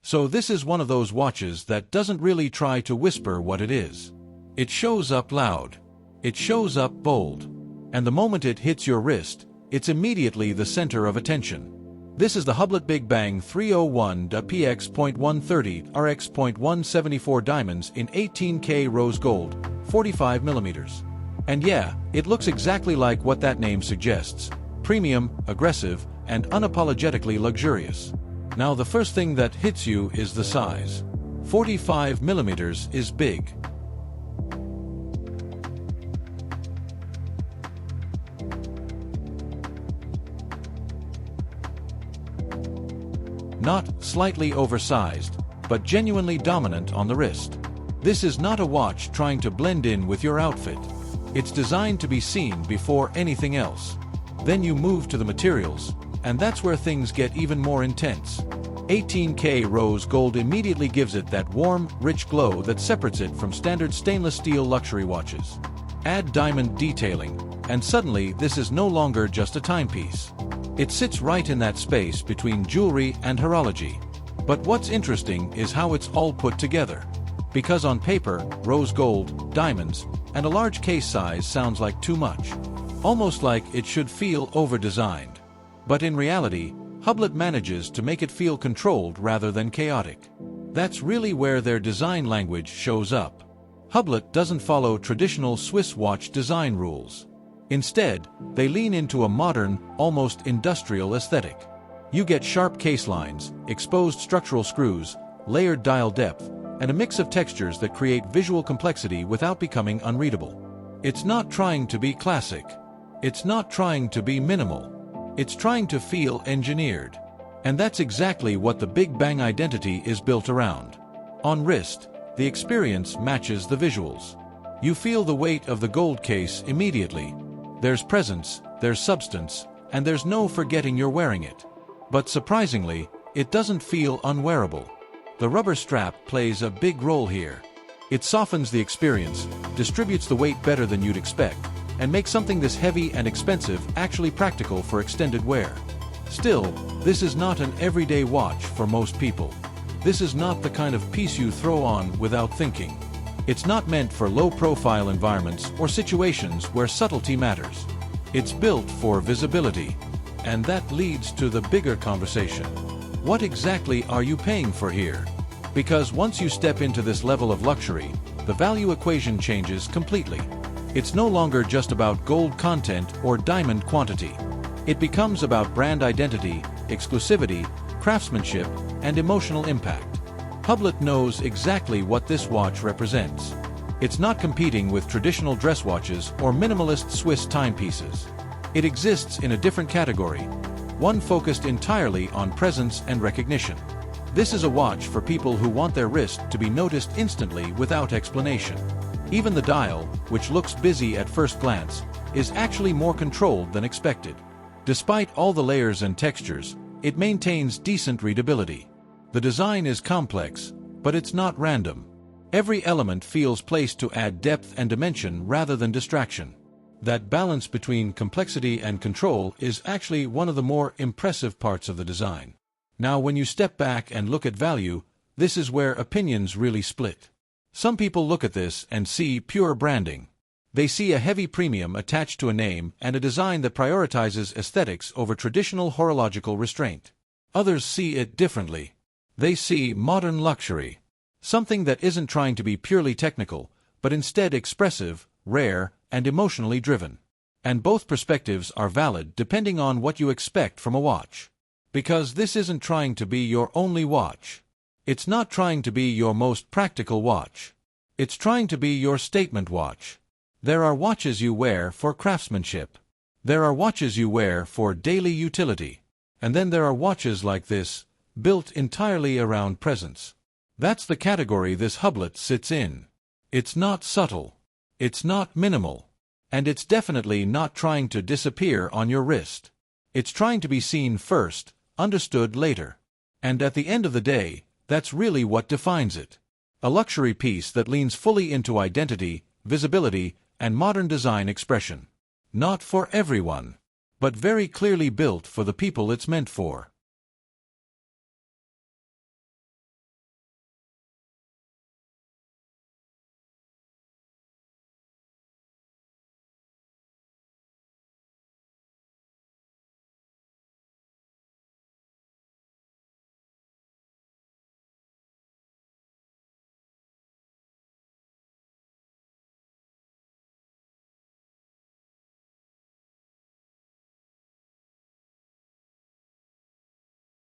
So this is one of those watches that doesn't really try to whisper what it is. It shows up loud. It shows up bold. And the moment it hits your wrist, it's immediately the center of attention. This is the Hublot Big Bang 301.PX.130 RX.174 diamonds in 18K rose gold, 45mm. And yeah, it looks exactly like what that name suggests: premium, aggressive, and unapologetically luxurious. Now the first thing that hits you is the size. 45mm is big. Not slightly oversized, but genuinely dominant on the wrist. This is not a watch trying to blend in with your outfit. It's designed to be seen before anything else. Then you move to the materials, and that's where things get even more intense. 18K rose gold immediately gives it that warm, rich glow that separates it from standard stainless steel luxury watches. Add diamond detailing, and suddenly this is no longer just a timepiece. It sits right in that space between jewelry and horology. But what's interesting is how it's all put together. Because on paper, rose gold, diamonds, and a large case size sounds like too much. Almost like it should feel over-designed. But in reality, Hublot manages to make it feel controlled rather than chaotic. That's really where their design language shows up. Hublot doesn't follow traditional Swiss watch design rules. Instead, they lean into a modern, almost industrial aesthetic. You get sharp case lines, exposed structural screws, layered dial depth, and a mix of textures that create visual complexity without becoming unreadable. It's not trying to be classic. It's not trying to be minimal. It's trying to feel engineered. And that's exactly what the Big Bang identity is built around. On wrist, the experience matches the visuals. You feel the weight of the gold case immediately. There's presence, there's substance, and there's no forgetting you're wearing it. But surprisingly, it doesn't feel unwearable. The rubber strap plays a big role here. It softens the experience, distributes the weight better than you'd expect, and makes something this heavy and expensive actually practical for extended wear. Still, this is not an everyday watch for most people. This is not the kind of piece you throw on without thinking. It's not meant for low-profile environments or situations where subtlety matters. It's built for visibility. And that leads to the bigger conversation. What exactly are you paying for here? Because once you step into this level of luxury, the value equation changes completely. It's no longer just about gold content or diamond quantity. It becomes about brand identity, exclusivity, craftsmanship, and emotional impact. Hublot knows exactly what this watch represents. It's not competing with traditional dress watches or minimalist Swiss timepieces. It exists in a different category, one focused entirely on presence and recognition. This is a watch for people who want their wrist to be noticed instantly without explanation. Even the dial, which looks busy at first glance, is actually more controlled than expected. Despite all the layers and textures, it maintains decent readability. The design is complex, but it's not random. Every element feels placed to add depth and dimension rather than distraction. That balance between complexity and control is actually one of the more impressive parts of the design. Now, when you step back and look at value, this is where opinions really split. Some people look at this and see pure branding. They see a heavy premium attached to a name and a design that prioritizes aesthetics over traditional horological restraint. Others see it differently. They see modern luxury, something that isn't trying to be purely technical, but instead expressive, rare, and emotionally driven. And both perspectives are valid depending on what you expect from a watch. Because this isn't trying to be your only watch. It's not trying to be your most practical watch. It's trying to be your statement watch. There are watches you wear for craftsmanship. There are watches you wear for daily utility. And then there are watches like this, built entirely around presence. That's the category this Hublot sits in. It's not subtle. It's not minimal. And it's definitely not trying to disappear on your wrist. It's trying to be seen first, understood later. And at the end of the day, that's really what defines it. A luxury piece that leans fully into identity, visibility, and modern design expression. Not for everyone, but very clearly built for the people it's meant for.